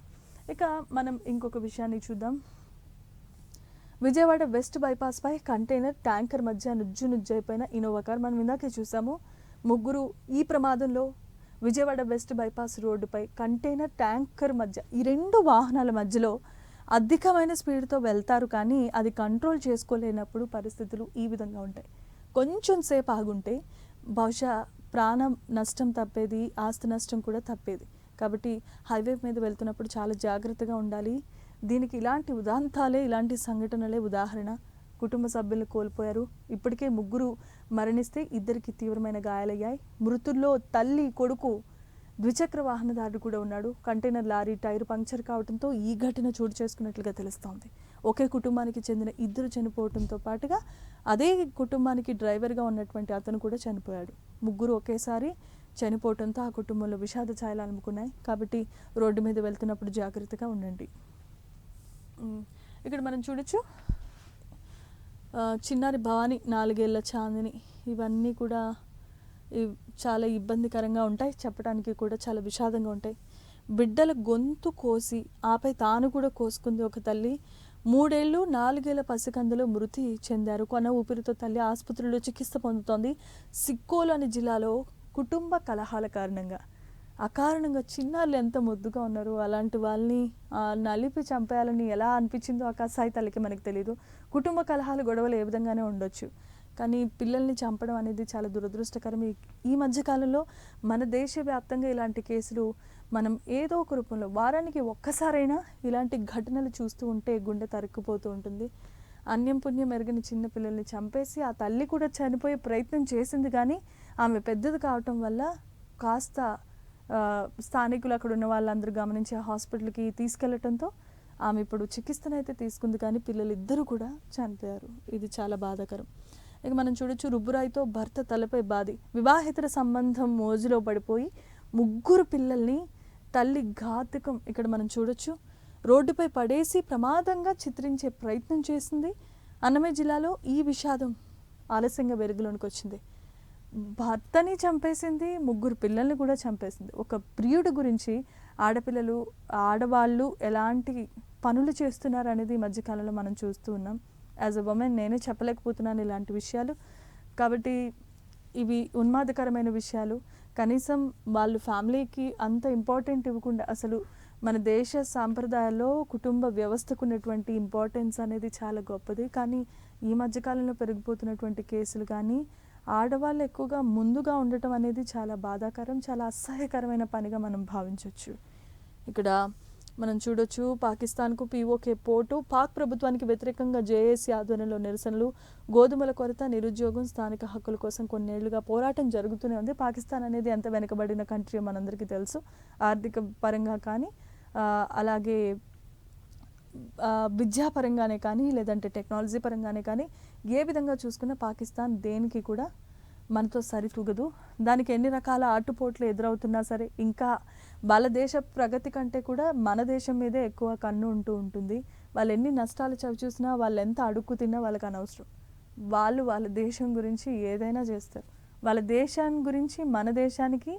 ఇక మనం ఇంకొక విషయాన్ని చూద్దాం. విజయవాడ వెస్ట్ బైపాస్పై కంటైనర్, ట్యాంకర్ మధ్య నుజ్జైపోయిన ఇన్నోవా కార్. మనం ఇందాకే చూసాము, ముగ్గురు ఈ ప్రమాదంలో విజయవాడ వెస్ట్ బైపాస్ రోడ్డుపై కంటైనర్, ట్యాంకర్ మధ్య, ఈ రెండు వాహనాల మధ్యలో అధికమైన స్పీడ్తో వెళ్తారు. కానీ అది కంట్రోల్ చేసుకోలేనప్పుడు పరిస్థితులు ఈ విధంగా ఉంటాయి. కొంచెం సేపు ఆగుంటే బహుశా ప్రాణ నష్టం తప్పేది, ఆస్తి నష్టం కూడా తప్పేది. కాబట్టి హైవే మీద వెళ్తున్నప్పుడు చాలా జాగ్రత్తగా ఉండాలి. దీనికి ఇలాంటి ఉదాంతాలే, ఇలాంటి సంఘటనలే ఉదాహరణ. కుటుంబ సభ్యులు కోల్పోయారు. ఇప్పటికే ముగ్గురు మరణిస్తే ఇద్దరికి తీవ్రమైన గాయాలయ్యాయి. మృతుల్లో తల్లి, కొడుకు, ద్విచక్ర వాహనదారుడు కూడా ఉన్నాడు. కంటైనర్ లారీ టైర్ పంక్చర్ కావడంతో ఈ ఘటన చోటు చేసుకున్నట్లుగా తెలుస్తోంది. ఒకే కుటుంబానికి చెందిన ఇద్దరు చనిపోవడంతో పాటుగా అదే కుటుంబానికి డ్రైవర్గా ఉన్నటువంటి అతను కూడా చనిపోయాడు. ముగ్గురు ఒకేసారి చనిపోవడంతో ఆ కుటుంబంలో విషాద ఛాయలు అలుముకున్నాయి. కాబట్టి రోడ్డు మీద వెళ్తున్నప్పుడు జాగ్రత్తగా ఉండండి. ఇక్కడ మనం చూడొచ్చు, చిన్నారి భవాని, 4 ఏళ్ల చాందిని, ఇవన్నీ కూడా చాలా ఇబ్బందికరంగా ఉంటాయి. చెప్పడానికి కూడా చాలా విషాదంగా ఉంటాయి. బిడ్డల గొంతు కోసి ఆపై తాను కూడా కోసుకుంది ఒక తల్లి. 3 ఏళ్ళు 4 ఏళ్ల పసికందులు మృతి చెందారు. కొన ఊపిరితో తల్లి ఆసుపత్రిలో చికిత్స పొందుతోంది. సిక్కోలు అనే జిల్లాలో కుటుంబ కలహాల కారణంగా, అకారణంగా చిన్నారులు ఎంత ముద్దుగా ఉన్నారు. అలాంటి వాళ్ళని నలిపి చంపేయాలని ఎలా అనిపించిందో ఆ కసాయి తల్లికి మనకు తెలియదు. కుటుంబ కలహాలు, గొడవలు ఏ విధంగానే ఉండొచ్చు, కానీ పిల్లల్ని చంపడం అనేది చాలా దురదృష్టకరం. ఈ మధ్యకాలంలో మన దేశవ్యాప్తంగా ఇలాంటి కేసులు మనం ఏదో ఒక రూపంలో వారానికి ఒక్కసారైనా ఇలాంటి ఘటనలు చూస్తూ ఉంటే గుండె తరుక్కుపోతూ ఉంటుంది. అన్యం పుణ్యం ఎరగని చిన్న పిల్లల్ని చంపేసి ఆ తల్లి కూడా చనిపోయే ప్రయత్నం చేసింది. కానీ ఆమె పెద్దది కావటం వల్ల కాస్త స్థానికులు అక్కడ ఉన్న వాళ్ళందరూ గమనించి ఆ హాస్పిటల్కి తీసుకెళ్లటంతో ఆమె ఇప్పుడు చికిత్సనైతే తీసుకుంది, కానీ పిల్లలు ఇద్దరు కూడా చనిపోయారు. ఇది చాలా బాధాకరం. ఇక మనం చూడొచ్చు, రుబ్బురాయితో భర్త తలపై బాది వివాహేతర సంబంధం మోజులో పడిపోయి 3 పిల్లల్ని తల్లి ఘాతుకం ఇక్కడ మనం చూడొచ్చు. రోడ్డుపై పడేసి ప్రమాదంగా చిత్రించే ప్రయత్నం చేసింది. అన్నమయ్య జిల్లాలో ఈ విషాదం ఆలస్యంగా వెలుగులోనికి వచ్చింది. భర్తని చంపేసింది, 3 పిల్లల్ని కూడా చంపేసింది. ఒక ప్రియుడి గురించి ఆడవాళ్ళు ఎలాంటి పనులు చేస్తున్నారు అనేది ఈ మధ్యకాలంలో మనం చూస్తూ ఉన్నాం. యాజ్ అ ఉమెన్ నేనే చెప్పలేకపోతున్నాను ఇలాంటి విషయాలు. కాబట్టి ఇవి ఉన్మాదకరమైన విషయాలు. కనీసం వాళ్ళు ఫ్యామిలీకి అంత ఇంపార్టెంట్ ఇవ్వకుండా, అసలు మన దేశ సాంప్రదాయాల్లో కుటుంబ వ్యవస్థకు ఉన్నటువంటి ఇంపార్టెన్స్ అనేది చాలా గొప్పది. కానీ ఈ మధ్యకాలంలో పెరిగిపోతున్నటువంటి కేసులు కానీ ఆడవాళ్ళు ఎక్కువగా ముందుగా ఉండటం అనేది చాలా బాధాకరం, చాలా అసహ్యకరమైన పనిగా మనం భావించవచ్చు. ఇక్కడ మనం చూడొచ్చు, పాకిస్తాన్కు పీఓకే పోటు, పాక్ ప్రభుత్వానికి వ్యతిరేకంగా జేఏసీ ఆధ్వర్యంలో నిరసనలు, గోధుమల కొరత, నిరుద్యోగం, స్థానిక హక్కుల కోసం కొన్నేళ్లుగా పోరాటం జరుగుతూనే ఉంది. పాకిస్తాన్ అనేది ఎంత వెనుకబడిన కంట్రీ మనందరికీ తెలుసు, ఆర్థిక పరంగా కానీ అలాగే విద్యాపరంగానే కానీ లేదంటే టెక్నాలజీ పరంగానే కానీ ఏ విధంగా చూసుకున్నా పాకిస్తాన్ దేనికి కూడా మనతో సరితూగదు. దానికి ఎన్ని రకాల ఆటుపోట్లు ఎదురవుతున్నా సరే ఇంకా వాళ్ళ దేశ ప్రగతి కంటే కూడా మన దేశం మీదే ఎక్కువ కన్ను ఉంటుంది. వాళ్ళు ఎన్ని నష్టాలు చవిచూసినా, వాళ్ళు ఎంత అడుక్కు తిన్నా వాళ్ళకి అనవసరం. వాళ్ళ దేశం గురించి ఏదైనా చేస్తారు. వాళ్ళ దేశాన్ని గురించి మన దేశానికి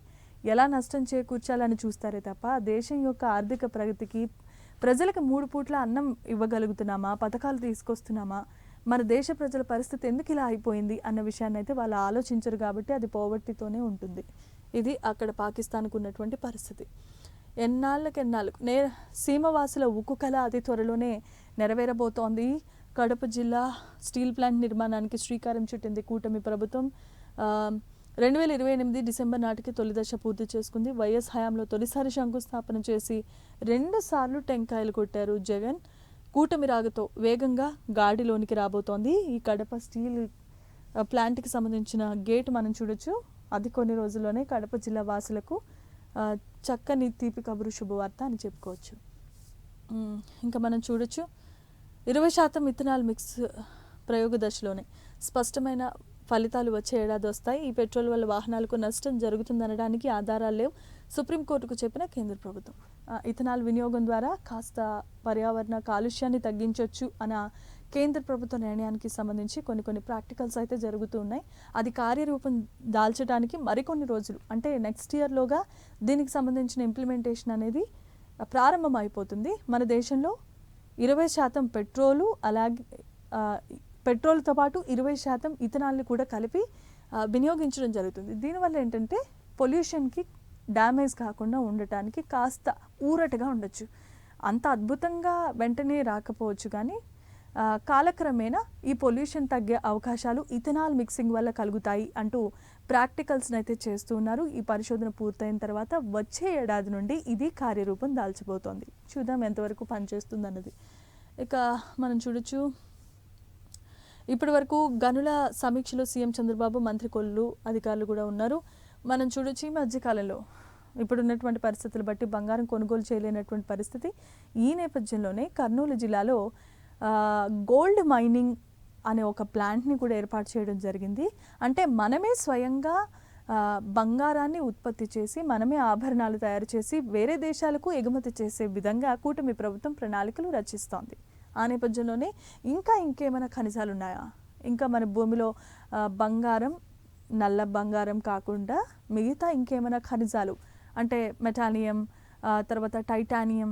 ఎలా నష్టం చేకూర్చాలని చూస్తారే తప్ప దేశం యొక్క ఆర్థిక ప్రగతికి, ప్రజలకు 3 పూట్ల అన్నం ఇవ్వగలుగుతున్నామా, పథకాలు తీసుకొస్తున్నామా, మన దేశ ప్రజల పరిస్థితి ఎందుకు ఇలా అయిపోయింది అన్న విషయాన్ని అయితే వాళ్ళు ఆలోచించరు. కాబట్టి అది పోవర్టీతోనే ఉంటుంది. ఇది అక్కడ పాకిస్తాన్కు ఉన్నటువంటి పరిస్థితి. ఎన్నాళ్ళకు సీమవాసుల ఉక్కు కళ అతి త్వరలోనే నెరవేరబోతోంది. కడప జిల్లా స్టీల్ ప్లాంట్ నిర్మాణానికి శ్రీకారం చుట్టింది కూటమి ప్రభుత్వం. 2028 డిసెంబర్ నాటికి తొలి దశ పూర్తి చేసుకుంది. వైఎస్ హయాంలో తొలిసారి శంకుస్థాపన చేసి 2 సార్లు టెంకాయలు కొట్టారు జగన్. కూటమి రాగతో వేగంగా గాడిలోనికి రాబోతోంది. ఈ కడప స్టీల్ ప్లాంట్కి సంబంధించిన గేట్ మనం చూడొచ్చు. అది కొన్ని రోజుల్లోనే కడప జిల్లా వాసులకు చక్కని తీపి కబురు, శుభవార్త అని చెప్పుకోవచ్చు. ఇంకా మనం చూడొచ్చు, 20% ఇథనాల్ మిక్స్ ప్రయోగ దశలోనే స్పష్టమైన ఫలితాలు వచ్చే ఏడాది వస్తాయి. ఈ పెట్రోల్ వల్ల వాహనాలకు నష్టం జరుగుతుందనడానికి ఆధారాలు లేవు, సుప్రీంకోర్టుకు చెప్పిన కేంద్ర ప్రభుత్వం. ఇథనాల్ వినియోగం ద్వారా కాస్త పర్యావరణ కాలుష్యాన్ని తగ్గించవచ్చు అన్న కేంద్ర ప్రభుత్వ నిర్ణయానికి సంబంధించి కొన్ని ప్రాక్టికల్స్ అయితే జరుగుతూ ఉన్నాయి. అది కార్యరూపం దాల్చడానికి మరికొన్ని రోజులు, అంటే నెక్స్ట్ ఇయర్లోగా దీనికి సంబంధించిన ఇంప్లిమెంటేషన్ అనేది ప్రారంభం అయిపోతుంది. మన దేశంలో 20% పెట్రోలు, అలాగే పెట్రోల్తో పాటు 20% ఇథనాల్ని కూడా కలిపి వినియోగించడం జరుగుతుంది. దీనివల్ల ఏంటంటే పొల్యూషన్కి డ్యామేజ్ కాకుండా ఉండటానికి కాస్త ఊరటగా ఉండొచ్చు. అంత అద్భుతంగా వెంటనే రాకపోవచ్చు, కానీ కాలక్రమేణా ఈ పొల్యూషన్ తగ్గే అవకాశాలు ఇథనాల్ మిక్సింగ్ వల్ల కలుగుతాయి అంటూ ప్రాక్టికల్స్ని అయితే చేస్తూ ఉన్నారు. ఈ పరిశోధన పూర్తయిన తర్వాత వచ్చే ఏడాది నుండి ఇది కార్యరూపం దాల్చబోతోంది. చూద్దాం ఎంతవరకు పనిచేస్తుంది అన్నది. ఇక మనం చూడొచ్చు, ఇప్పటి వరకు గనుల సమీక్షలో సీఎం చంద్రబాబు, మంత్రి కొల్లు, అధికారులు కూడా ఉన్నారు. మనం చూడొచ్చు, ఈ మధ్యకాలంలో ఇప్పుడున్నటువంటి పరిస్థితులు బట్టి బంగారం కొనుగోలు చేయలేనటువంటి పరిస్థితి. ఈ నేపథ్యంలోనే కర్నూలు జిల్లాలో గోల్డ్ మైనింగ్ అనే ఒక ప్లాంట్ని కూడా ఏర్పాటు చేయడం జరిగింది. అంటే మనమే స్వయంగా బంగారాన్ని ఉత్పత్తి చేసి మనమే ఆభరణాలు తయారు చేసి వేరే దేశాలకు ఎగుమతి చేసే విధంగా కూటమి ప్రభుత్వం ప్రణాళికలు రచిస్తోంది. ఆ నేపథ్యంలోనే ఇంకేమైనా ఖనిజాలు ఉన్నాయా, ఇంకా మన భూమిలో బంగారం, నల్ల బంగారం కాకుండా మిగతా ఇంకేమైనా ఖనిజాలు అంటే మెటాలియం, తర్వాత టైటానియం,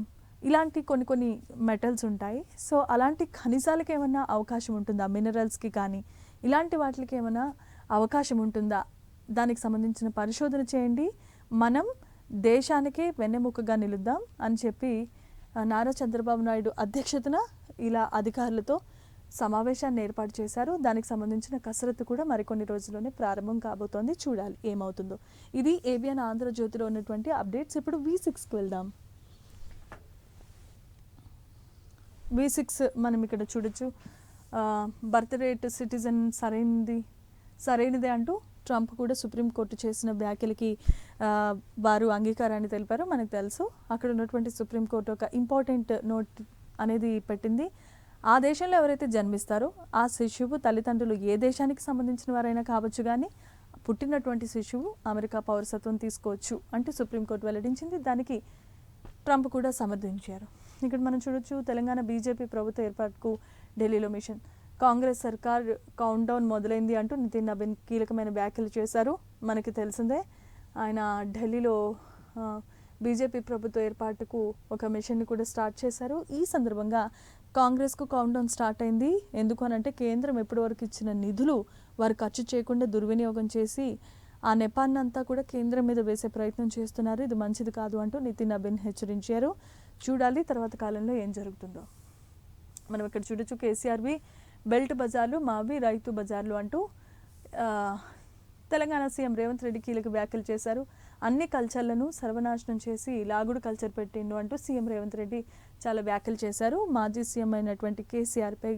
ఇలాంటి కొన్ని మెటల్స్ ఉంటాయి. సో అలాంటి ఖనిజాలకు ఏమైనా అవకాశం ఉంటుందా, మినరల్స్కి కానీ ఇలాంటి వాటికి ఏమైనా అవకాశం ఉంటుందా, దానికి సంబంధించిన పరిశోధన చేయండి, మనం దేశానికే వెన్నెముకగా నిలుద్దాం అని చెప్పి నారా చంద్రబాబు నాయుడు అధ్యక్షతన ఇలా అధికారులతో సమావేశాన్ని ఏర్పాటు చేశారు. దానికి సంబంధించిన కసరత్తు కూడా మరికొన్ని రోజుల్లోనే ప్రారంభం కాబోతోంది. చూడాలి ఏమవుతుందో. ఇది ఏబిఎన్ ఆంధ్రజ్యోతిలో ఉన్నటువంటి అప్డేట్స్. ఇప్పుడు V6కి వెళ్దాం. V6 మనం ఇక్కడ చూడొచ్చు, బర్త్ రేట్ సిటిజన్ సరైనదే అంటూ ట్రంప్ కూడా సుప్రీంకోర్టు చేసిన వ్యాఖ్యలకి వారు అంగీకారాన్ని తెలిపారు. మనకు తెలుసు అక్కడ ఉన్నటువంటి సుప్రీంకోర్టు ఒక ఇంపార్టెంట్ నోట్ అనేది పెట్టింది. ఆ దేశంలో ఎవరైతే జన్మిస్తారో ఆ శిశువు తల్లిదండ్రులు ఏ దేశానికి సంబంధించిన వారైనా కావచ్చు, కానీ పుట్టినటువంటి శిశువు అమెరికా పౌరసత్వం తీసుకోవచ్చు అంటే సుప్రీంకోర్టు వెల్లడించింది. దానికి ట్రంప్ కూడా సమర్థించారు. ఇక్కడ మనం చూడొచ్చు, తెలంగాణ బీజేపీ ప్రభుత్వ ఏర్పాటుకు ఢిల్లీలో మిషన్, కాంగ్రెస్ సర్కార్ కౌంట్ డౌన్ మొదలైంది అంటూ నితిన్ నబీన్ కీలకమైన వ్యాఖ్యలు చేశారు. మనకి తెలిసిందే ఆయన ఢిల్లీలో బీజేపీ ప్రభుత్వ ఏర్పాటుకు ఒక మిషన్ని కూడా స్టార్ట్ చేశారు. ఈ సందర్భంగా కాంగ్రెస్కు కౌంట్ డౌన్ స్టార్ట్ అయింది. ఎందుకు అనంటే కేంద్రం ఇప్పటివరకు ఇచ్చిన నిధులు వారు ఖర్చు చేయకుండా దుర్వినియోగం చేసి ఆ నెపాన్నంతా కూడా కేంద్రం మీద వేసే ప్రయత్నం చేస్తున్నారు. ఇది మంచిది కాదు అంటూ నితిన్ నబీన్ హెచ్చరించారు. చూడాలి తర్వాత కాలంలో ఏం జరుగుతుందో. మనం ఇక్కడ చూడొచ్చు, కేసీఆర్వి బెల్ట్ బజార్లు, మావి రైతు బజార్లు అంటూ తెలంగాణ సీఎం రేవంత్ రెడ్డి కీలక వ్యాఖ్యలు చేశారు. అన్ని కల్చర్లను సర్వనాశనం చేసి లాగుడు కల్చర్ పెట్టిండు అంటూ సీఎం రేవంత్ రెడ్డి చాలా వ్యాఖ్యలు చేశారు. మాజీ సీఎం అయినటువంటి కేసీఆర్పై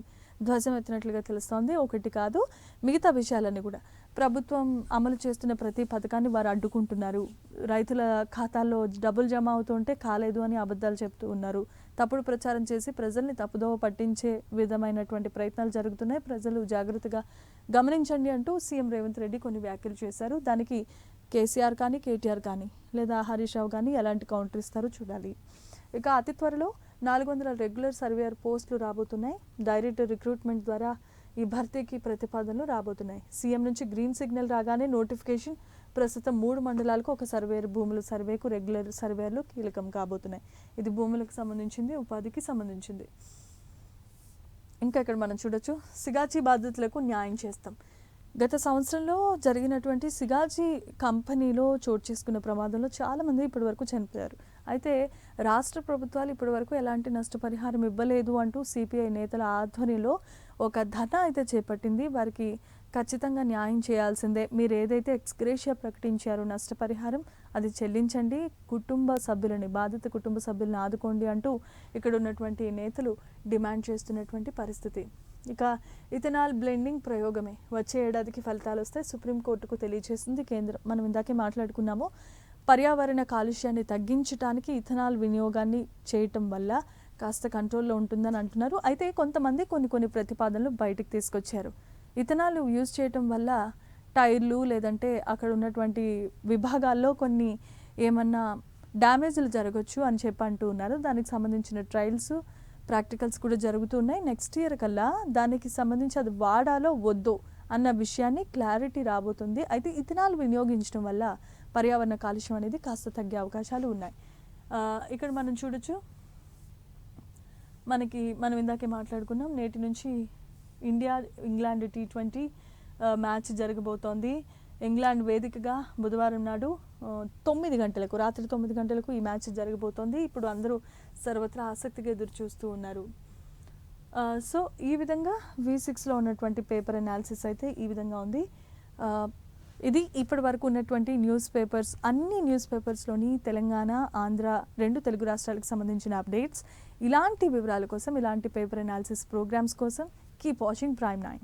ధ్వజం ఎత్తినట్లుగా తెలుస్తోంది. ఒకటి కాదు, మిగతా విషయాలన్నీ కూడా ప్రభుత్వం అమలు చేస్తున్న ప్రతి పథకాన్ని వారు అడ్డుకుంటున్నారు. రైతుల ఖాతాల్లో డబ్బులు జమ అవుతుంటే కాలేదు అని అబద్ధాలు చెప్తూ ఉన్నారు. తప్పుడు ప్రచారం చేసి ప్రజల్ని తప్పుదోవ పట్టించే విధమైనటువంటి ప్రయత్నాలు జరుగుతున్నాయి. ప్రజలు జాగ్రత్తగా గమనించండి అంటూ సీఎం రేవంత్ రెడ్డి కొన్ని వ్యాఖ్యలు చేశారు. దానికి కేసీఆర్ కానీ, కేటీఆర్ కానీ లేదా హరీష్ రావు కానీ ఎలాంటి కౌంటర్ ఇస్తారో చూడాలి. ఇక అతి త్వరలో 400 రెగ్యులర్ సర్వేయర్ పోస్టులు రాబోతున్నాయి. డైరెక్ట్ రిక్రూట్మెంట్ ద్వారా ఈ భర్తీకి ప్రతిపాదనలు రాబోతున్నాయి. సీఎం నుంచి గ్రీన్ సిగ్నల్ రాగానే నోటిఫికేషన్. ప్రస్తుతం 3 మండలాలకు ఒక సర్వేయర్, భూముల సర్వేకు రెగ్యులర్ సర్వేయర్లు కీలకం కాబోతున్నాయి. ఇది భూములకు సంబంధించింది, ఉపాధికి సంబంధించింది. ఇంకా ఇక్కడ మనం చూడొచ్చు, సిగాచి బాధితులకు న్యాయం చేస్తాం. గత సంవత్సరంలో జరిగినటువంటి సిగాచి కంపెనీలో చోటు చేసుకున్న ప్రమాదంలో చాలామంది ఇప్పటివరకు చనిపోయారు. అయితే రాష్ట్ర ప్రభుత్వాలు ఇప్పటివరకు ఎలాంటి నష్టపరిహారం ఇవ్వలేదు అంటూ సిపిఐ నేతల ఆధ్వర్యంలో ఒక ధర్నా అయితే చేపట్టింది. వారికి ఖచ్చితంగా న్యాయం చేయాల్సిందే, మీరు ఏదైతే ఎక్స్గ్రేషియా ప్రకటించారో నష్టపరిహారం అది చెల్లించండి, బాధిత కుటుంబ సభ్యులను ఆదుకోండి అంటూ ఇక్కడ ఉన్నటువంటి నేతలు డిమాండ్ చేస్తున్నటువంటి పరిస్థితి. ఇక ఇథనాల్ బ్లెండింగ్ ప్రయోగమే వచ్చే ఏడాదికి ఫలితాలు వస్తాయి, సుప్రీంకోర్టుకు తెలియజేసింది కేంద్రం. మనం ఇందాకే మాట్లాడుకున్నాము, పర్యావరణ కాలుష్యాన్ని తగ్గించడానికి ఇథనాల్ వినియోగాన్ని చేయటం వల్ల కాస్త కంట్రోల్లో ఉంటుందని అంటున్నారు. అయితే కొంతమంది కొన్ని ప్రతిపాదనలు బయటకు తీసుకొచ్చారు. ఇథనాల్ యూజ్ చేయటం వల్ల టైర్లు లేదంటే అక్కడ ఉన్నటువంటి విభాగాల్లో కొన్ని ఏమన్నా డ్యామేజ్లు జరగచ్చు అని చెప్పి అంటూ ఉన్నారు. దానికి సంబంధించిన ట్రయల్స్, ప్రాక్టికల్స్ కూడా జరుగుతున్నాయి. నెక్స్ట్ ఇయర్ కల్లా దానికి సంబంధించి అది వాడాలో వద్దో అన్న విషయాన్ని క్లారిటీ రాబోతుంది. అయితే ఇథనాల్ వినియోగించడం వల్ల పర్యావరణ కాలుష్యం అనేది కాస్త తగ్గే అవకాశాలు ఉన్నాయి. ఇక్కడ మనం చూడొచ్చు, మనం ఇందాకే మాట్లాడుకున్నాం, నేటి నుంచి ఇండియా ఇంగ్లాండ్ T20 మ్యాచ్ జరగబోతోంది. ఇంగ్లాండ్ వేదికగా బుధవారం నాడు 9 గంటలకు, రాత్రి 9 గంటలకు ఈ మ్యాచ్ జరగబోతోంది. ఇప్పుడు అందరూ సర్వత్రా ఆసక్తిగా ఎదురు చూస్తూ ఉన్నారు. సో ఈ విధంగా V6లో ఉన్నటువంటి పేపర్ అనాలిసిస్ అయితే ఈ విధంగా ఉంది. ఇది ఇప్పటి వరకు ఉన్నటువంటి న్యూస్ పేపర్స్, అన్ని న్యూస్ పేపర్స్లోని తెలంగాణ, ఆంధ్ర 2 తెలుగు రాష్ట్రాలకు సంబంధించిన అప్డేట్స్. ఇలాంటి వివరాల కోసం, ఇలాంటి పేపర్ అనాలిసిస్ ప్రోగ్రామ్స్ కోసం కీప్ వాచింగ్ Prime 9.